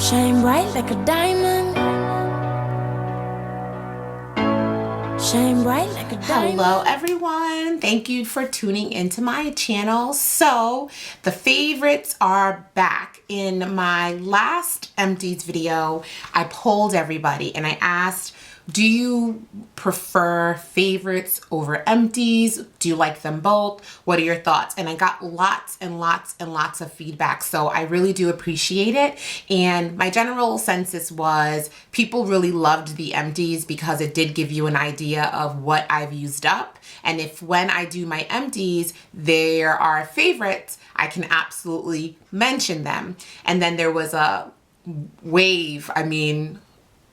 Shine bright like a diamond. Shine bright like a diamond. Hello everyone, thank you for tuning into my channel. So the favorites are back. In my last empties video, I polled everybody and I asked, do you prefer favorites over empties? Do you like them both? What are your thoughts? And I got lots and lots and lots of feedback, so I really do appreciate it. And my general census was people really loved the empties because it did give you an idea of what I've used up. And if when I do my empties, there are favorites, I can absolutely mention them. And then there was a wave. I mean,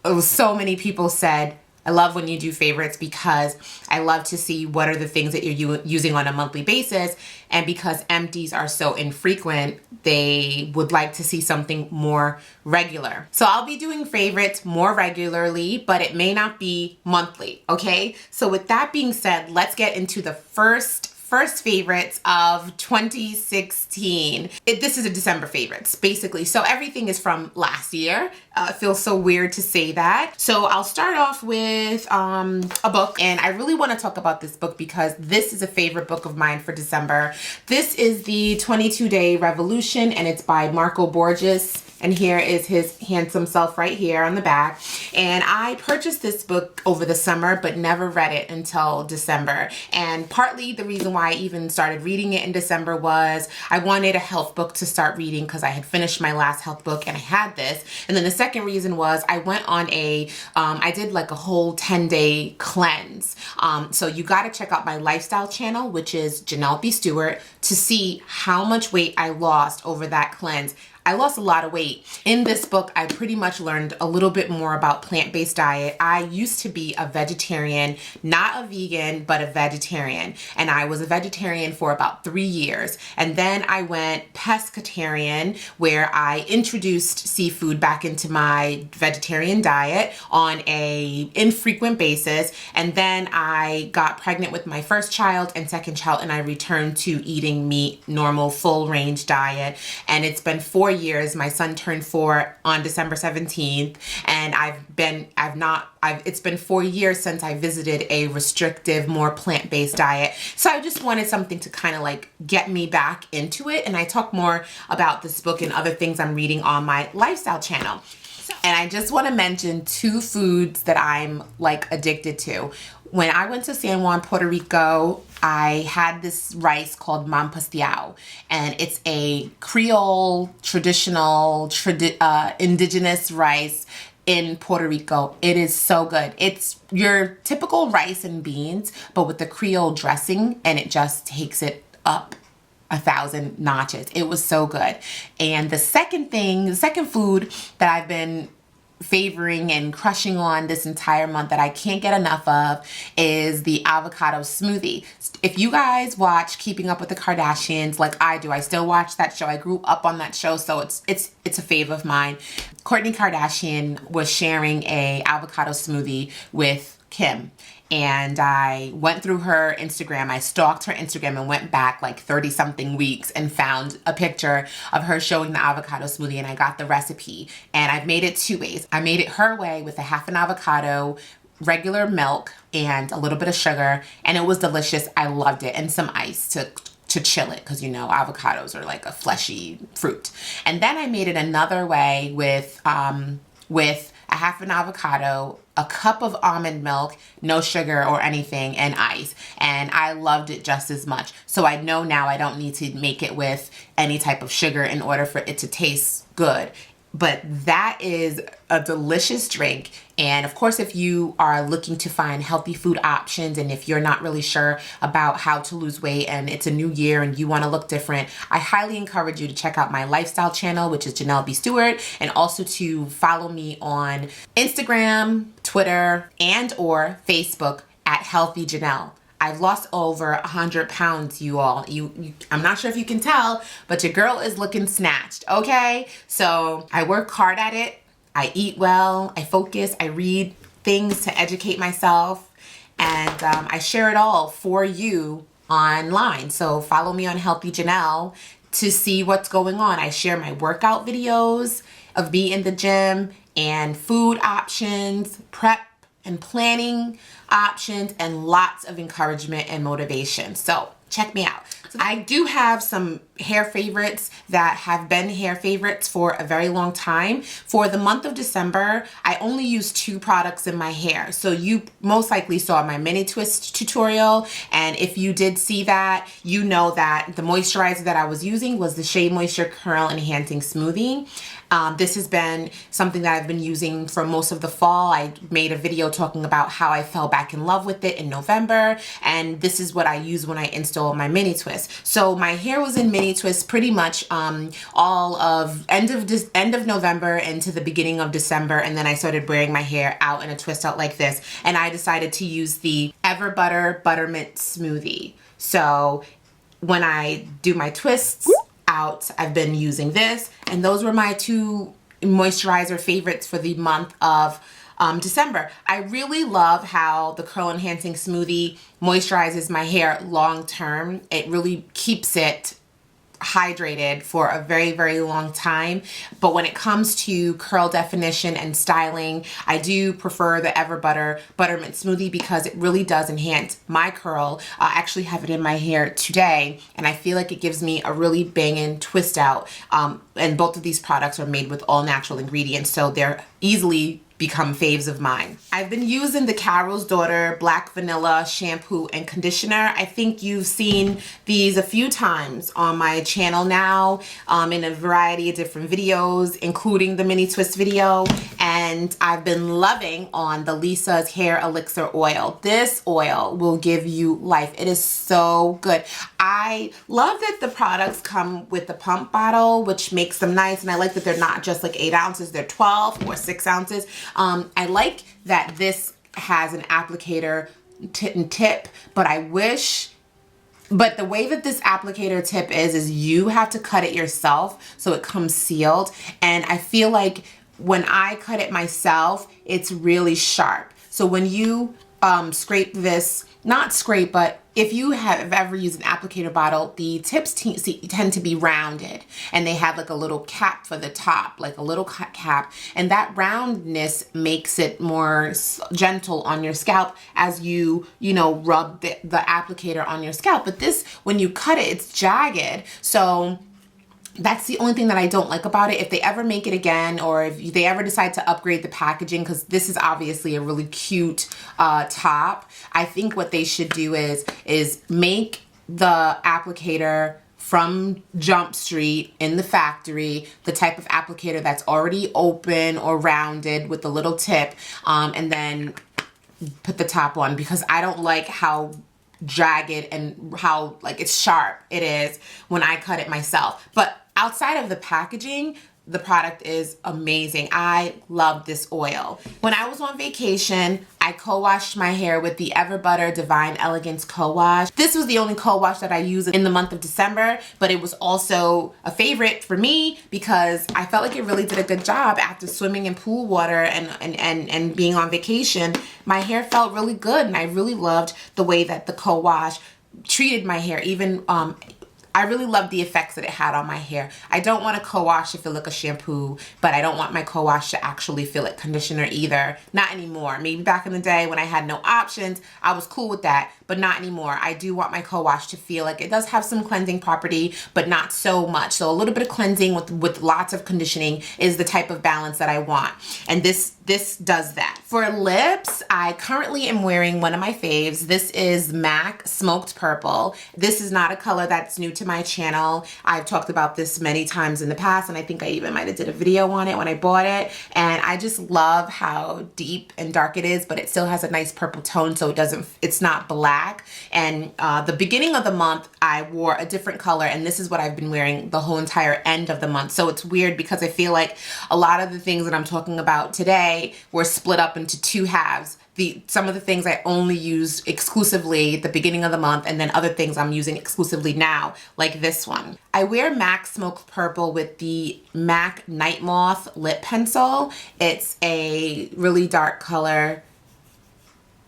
it was so many people said, I love when you do favorites because I love to see what are the things that you're using on a monthly basis. And because empties are so infrequent, they would like to see something more regular. So I'll be doing favorites more regularly, but it may not be monthly, okay? So with that being said, let's get into the first favorites of 2016. This is a December favorites, basically. So everything is from last year. It feels so weird to say that. So I'll start off with a book, and I really want to talk about this book because this is a favorite book of mine for December. This is the 22-Day Revolution, and it's by Marco Borges. And here is his handsome self right here on the back. And I purchased this book over the summer, but never read it until December. And partly the reason why I even started reading it in December was I wanted a health book to start reading because I had finished my last health book and I had this. And then the second reason was I went on I did like a whole 10-day cleanse. So you got to check out my lifestyle channel, which is Jenell Stewart, to see how much weight I lost over that cleanse. I lost a lot of weight. In this book, I pretty much learned a little bit more about plant-based diet. I used to be a vegetarian, not a vegan, but a vegetarian. And I was a vegetarian for about 3 years. And then I went pescatarian, where I introduced seafood back into my vegetarian diet on a infrequent basis. And then I got pregnant with my first child and second child, and I returned to eating meat, normal, full range diet. And it's been 4 years. My son turned 4 on December 17th, and it's been 4 years since I visited a restrictive, more plant-based diet. So I just wanted something to kind of like get me back into it. And I talk more about this book and other things I'm reading on my lifestyle channel. And I just want to mention 2 foods that I'm like addicted to. When I went to San Juan, Puerto Rico, I had this rice called man pastel, and it's a Creole, traditional, indigenous rice in Puerto Rico. It is so good. It's your typical rice and beans, but with the Creole dressing, and it just takes it up 1,000 notches. It was so good. And the second food that I've been favoring and crushing on this entire month that I can't get enough of is the avocado smoothie. If you guys watch Keeping Up with the Kardashians like I do, I still watch that show. I grew up on that show, so it's a fave of mine. Kourtney Kardashian was sharing a avocado smoothie with Kim. And I went through her Instagram. I stalked her Instagram and went back like 30-something weeks and found a picture of her showing the avocado smoothie, and I got the recipe. And I've made it 2 ways. I made it her way with a half an avocado, regular milk, and a little bit of sugar, and it was delicious. I loved it. And some ice to chill it, because you know avocados are like a fleshy fruit. And then I made it another way with a half an avocado, a cup of almond milk, no sugar or anything, and ice. And I loved it just as much. So I know now I don't need to make it with any type of sugar in order for it to taste good. But that is a delicious drink. And of course, if you are looking to find healthy food options, and if you're not really sure about how to lose weight and it's a new year and you want to look different, I highly encourage you to check out my lifestyle channel, which is Jenell Stewart, and also to follow me on Instagram, Twitter, and or Facebook at Healthy Jenell. I've lost over 100 pounds, you all. I'm not sure if you can tell, but your girl is looking snatched, okay? So I work hard at it. I eat well. I focus. I read things to educate myself. And I share it all for you online. So follow me on Healthy Jenell. to see what's going on. I share my workout videos of me in the gym and food options, prep and planning options, and lots of encouragement and motivation. So check me out. I do have some hair favorites that have been hair favorites for a very long time. For the month of December, I only use 2 products in my hair. So you most likely saw my mini twist tutorial, and if you did see that, you know that the moisturizer that I was using was the Shea Moisture Curl Enhancing Smoothie. This has been something that I've been using for most of the fall. I made a video talking about how I fell back in love with it in November, and this is what I use when I install my mini twist. So my hair was in mini twist pretty much all of end of November into the beginning of December, and then I started wearing my hair out in a twist out like this, and I decided to use the Everbutter Buttermint Smoothie. So when I do my twists out, I've been using this, and those were my 2 moisturizer favorites for the month of December. I really love how the Curl Enhancing Smoothie moisturizes my hair long term. It really keeps it hydrated for a very, very long time. But when it comes to curl definition and styling, I do prefer the Everbutter Buttermint Smoothie because it really does enhance my curl. I actually have it in my hair today, and I feel like it gives me a really banging twist out. And both of these products are made with all natural ingredients, so they're easily become faves of mine. I've been using the Carol's Daughter Black Vanilla shampoo and conditioner. I think you've seen these a few times on my channel now in a variety of different videos, including the mini twist video, and I've been loving on the Lisa's Hair Elixir Oil. This oil will give you life. It is so good. I love that the products come with the pump bottle, which makes them nice, and I like that they're not just like 8 ounces, they're 12 or 6 ounces. I like that this has an applicator tip, but but the way that this applicator tip is you have to cut it yourself so it comes sealed, and I feel like when I cut it myself, it's really sharp. So when you scrape this, not scrape, but if you have ever used an applicator bottle, the tips tend to be rounded, and they have like a little cap for the top, like a little cap, and that roundness makes it more gentle on your scalp as you rub the applicator on your scalp. But this, when you cut it, it's jagged. So that's the only thing that I don't like about it. If they ever make it again, or if they ever decide to upgrade the packaging, because this is obviously a really cute top, I think what they should do is make the applicator from Jump Street in the factory, the type of applicator that's already open or rounded with a little tip, and then put the top on, because I don't like how jagged and how like it's sharp it is when I cut it myself. But outside of the packaging, the product is amazing. I love this oil. When I was on vacation, I co-washed my hair with the Everbutter Divine Elegance Co-Wash. This was the only co-wash that I used in the month of December, but it was also a favorite for me because I felt like it really did a good job after swimming in pool water and being on vacation. My hair felt really good, and I really loved the way that the co-wash treated my hair. Even I really love the effects that it had on my hair. I don't want a co-wash to feel like a shampoo, but I don't want my co-wash to actually feel like conditioner either. Not anymore. Maybe back in the day when I had no options, I was cool with that, but not anymore. I do want my co-wash to feel like it does have some cleansing property, but not so much. So a little bit of cleansing with lots of conditioning is the type of balance that I want. And this does that. For lips, I currently am wearing one of my faves. This is MAC Smoked Purple. This is not a color that's new to my channel. I've talked about this many times in the past, and I think I even might have did a video on it when I bought it. And I just love how deep and dark it is, but it still has a nice purple tone, so it's not black. And the beginning of the month, I wore a different color, and this is what I've been wearing the whole entire end of the month. So it's weird because I feel like a lot of the things that I'm talking about today were split up into 2 halves. Some of the things I only use exclusively at the beginning of the month, and then other things I'm using exclusively now, like this one. I wear MAC Smoked Purple with the MAC Night Moth Lip Pencil. It's a really dark color,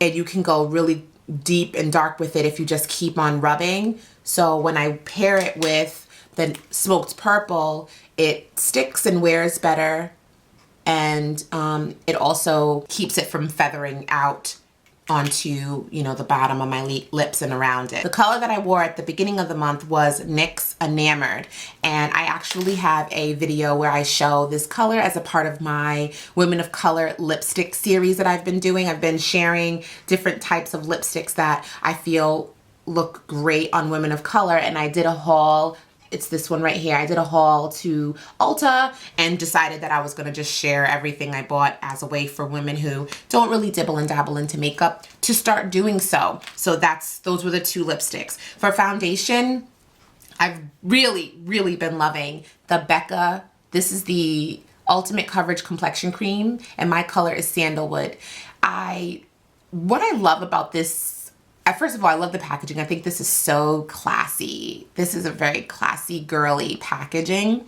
and you can go really deep and dark with it if you just keep on rubbing. So when I pair it with the smoked purple, it sticks and wears better, and it also keeps it from feathering out onto, you know, the bottom of my lips and around it. The color that I wore at the beginning of the month was NYX Enamored, and I actually have a video where I show this color as a part of my Women of Color lipstick series that I've been doing. I've been sharing different types of lipsticks that I feel look great on women of color, and I did a haul. It's this one right here. I did a haul to Ulta and decided that I was gonna just share everything I bought as a way for women who don't really dibble and dabble into makeup to start doing so. So those were the two lipsticks. For foundation, I've really, really been loving the Becca. This is the Ultimate Coverage Complexion Cream, and my color is Sandalwood. What I love about this, first of all, I love the packaging. I think this is so classy. This is a very classy, girly packaging.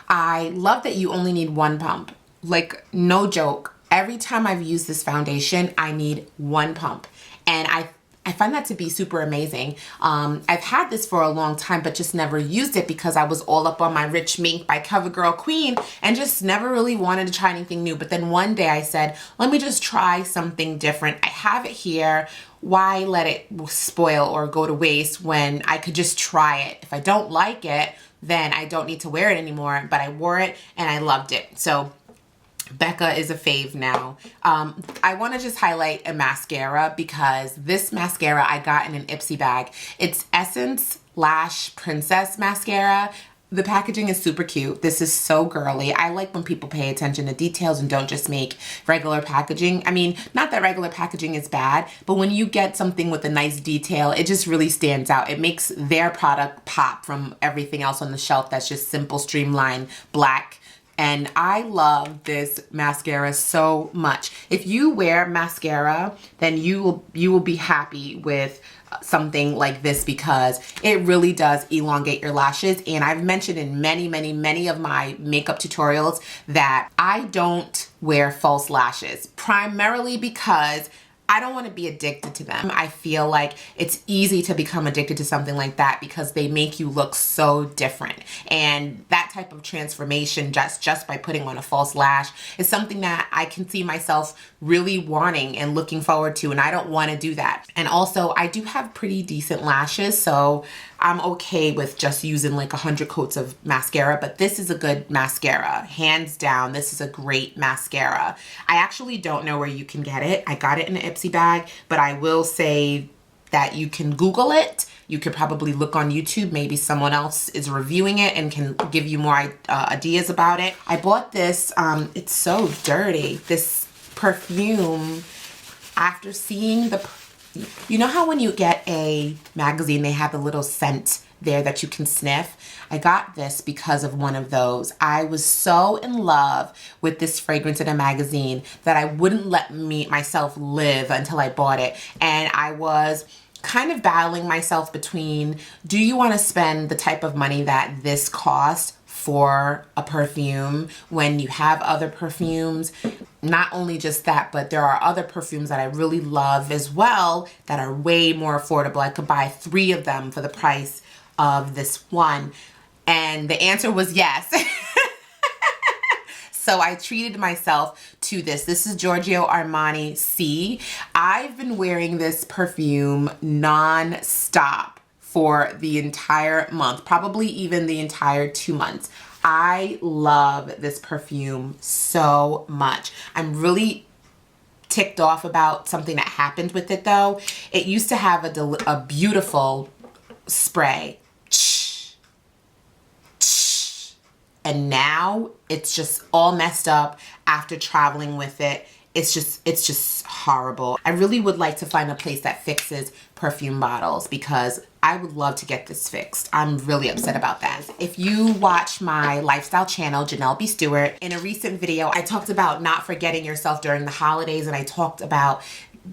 I love that you only need one pump. Like, no joke. Every time I've used this foundation, I need one pump. And I find that to be super amazing. I've had this for a long time, but just never used it because I was all up on my Rich Mink by CoverGirl Queen and just never really wanted to try anything new. But then one day I said, let me just try something different. I have it here. Why let it spoil or go to waste when I could just try it? If I don't like it, then I don't need to wear it anymore. But I wore it and I loved it. So Becca is a fave now. I want to just highlight a mascara because this mascara I got in an Ipsy bag. It's Essence Lash Princess Mascara. The packaging is super cute. This is so girly. I like when people pay attention to details and don't just make regular packaging. I mean, not that regular packaging is bad, but when you get something with a nice detail, it just really stands out. It makes their product pop from everything else on the shelf that's just simple, streamlined, black. And I love this mascara so much. If you wear mascara, then you will be happy with something like this because it really does elongate your lashes. And I've mentioned in many of my makeup tutorials that I don't wear false lashes, primarily because I don't want to be addicted to them. I feel like it's easy to become addicted to something like that because they make you look so different. And that type of transformation just by putting on a false lash is something that I can see myself really wanting and looking forward to, and I don't want to do that. And also, I do have pretty decent lashes, so I'm okay with just using like 100 coats of mascara, but this is a good mascara. Hands down, this is a great mascara. I actually don't know where you can get it. I got it in an Ipsy bag, but I will say that you can Google it. You could probably look on YouTube. Maybe someone else is reviewing it and can give you more ideas about it. I bought this, it's so dirty, this perfume after seeing you know how when you get a magazine, they have a little scent there that you can sniff? I got this because of one of those. I was so in love with this fragrance in a magazine that I wouldn't let myself live until I bought it. And I was kind of battling myself between, do you want to spend the type of money that this cost for a perfume when you have other perfumes? Not only just that, but there are other perfumes that I really love as well that are way more affordable. I could buy 3 of them for the price of this one. And the answer was yes. So I treated myself to this. This is Giorgio Armani C. I've been wearing this perfume non-stop for the entire month, probably even the entire 2 months. I love this perfume so much. I'm really ticked off about something that happened with it though. It used to have a beautiful spray. And now it's just all messed up after traveling with it. It's just horrible. I really would like to find a place that fixes perfume bottles because I would love to get this fixed. I'm really upset about that. If you watch my lifestyle channel, Jenell Stewart, in a recent video, I talked about not forgetting yourself during the holidays, and I talked about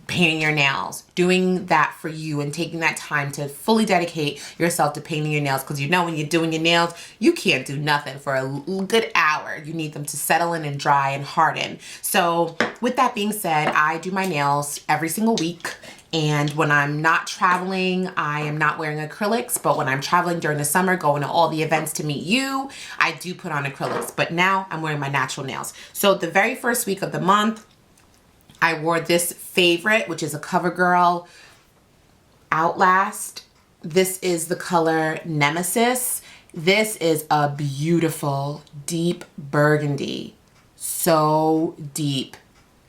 painting your nails, doing that for you and taking that time to fully dedicate yourself to painting your nails, because you know when you're doing your nails, you can't do nothing for a good hour. You need them to settle in and dry and harden. So with that being said, I do my nails every single week, And when I'm not traveling, I am not wearing acrylics, but when I'm traveling during the summer, going to all the events to meet you, I do put on acrylics. But now I'm wearing my natural nails. So the very first week of the month, I wore this favorite, which is a CoverGirl Outlast. This is the color Nemesis. This is a beautiful deep burgundy. So deep.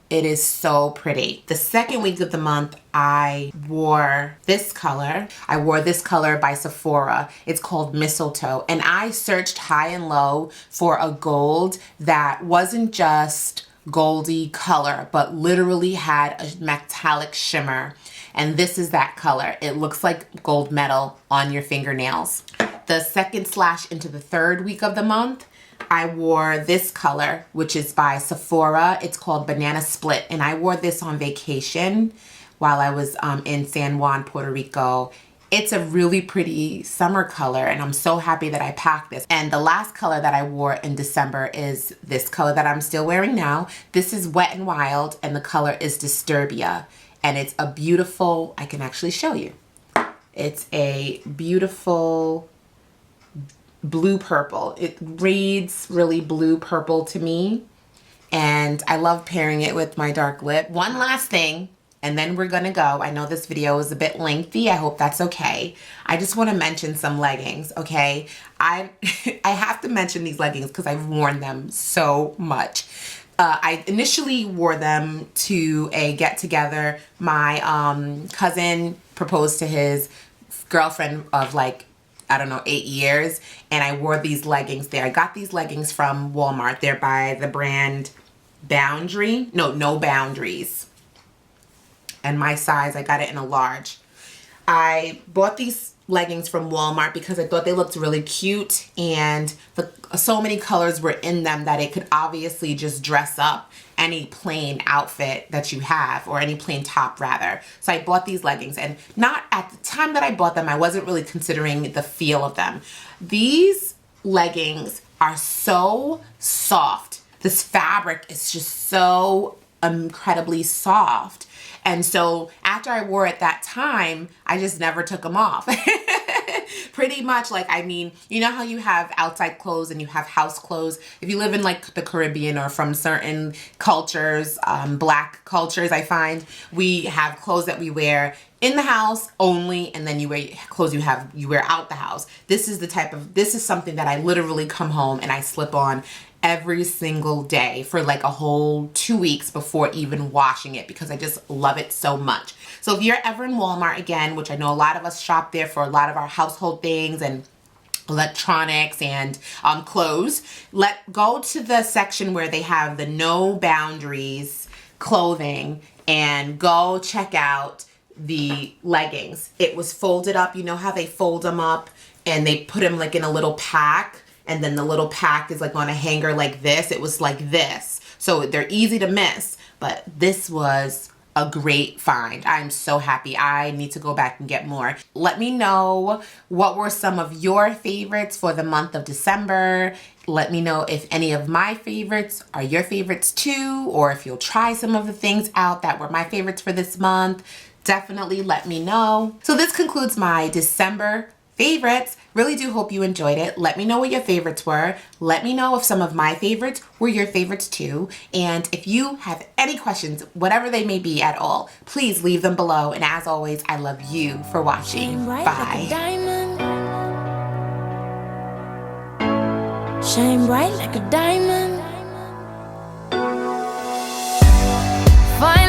It is so pretty. The second week of the month, I wore this color. I wore this color by Sephora. It's called Mistletoe. And I searched high and low for a gold that wasn't just goldy color, but literally had a metallic shimmer. And this is that color. It looks like gold metal on your fingernails. The second / into the third week of the month, I wore this color, which is by Sephora. It's called Banana Split. And I wore this on vacation while I was in San Juan, Puerto Rico. It's a really pretty summer color, and I'm so happy that I packed this. And the last color that I wore in December is this color that I'm still wearing now. This is Wet n Wild, and the color is Disturbia. And it's a beautiful, I can actually show you. It's a beautiful blue purple. It reads really blue purple to me, and I love pairing it with my dark lip. One last thing, and then we're gonna go. I know this video is a bit lengthy. I hope that's okay. I just want to mention some leggings, okay? I have to mention these leggings because I've worn them so much. I initially wore them to a get-together. My cousin proposed to his girlfriend of like, I don't know, 8 years, and I wore these leggings there. I got these leggings from Walmart. They're by the brand Boundary. No Boundaries. And my size, I got it in a large. I bought these leggings from Walmart because I thought they looked really cute, and so many colors were in them that it could obviously just dress up any plain outfit that you have, or any plain top rather. So I bought these leggings, and not at the time that I bought them, I wasn't really considering the feel of them. These leggings are so soft. This fabric is just so incredibly soft. And so after I wore it that time, I just never took them off. Pretty much, like, I mean, you know how you have outside clothes and you have house clothes? If you live in like the Caribbean or from certain cultures, black cultures, I find we have clothes that we wear in the house only, and then you wear clothes you wear out the house. This is something that I literally come home and I slip on every single day for like a whole 2 weeks before even washing it, because I just love it so much. So if you're ever in Walmart again, which I know a lot of us shop there for a lot of our household things and electronics and clothes, go to the section where they have the No Boundaries clothing and go check out the leggings. It was folded up. You know how they fold them up and they put them like in a little pack, and then the little pack is like on a hanger like this. It was like this. So they're easy to miss, but this was a great find. I'm so happy. I need to go back and get more. Let me know what were some of your favorites for the month of December. Let me know if any of my favorites are your favorites too, or if you'll try some of the things out that were my favorites for this month. Definitely let me know. So this concludes my December favorites. Really do hope you enjoyed it. Let me know what your favorites were. Let me know if some of my favorites were your favorites too. And if you have any questions, whatever they may be at all, please leave them below. And as always, I love you for watching. Shine bright Bye. like a diamond. Shine bright like a diamond. Fire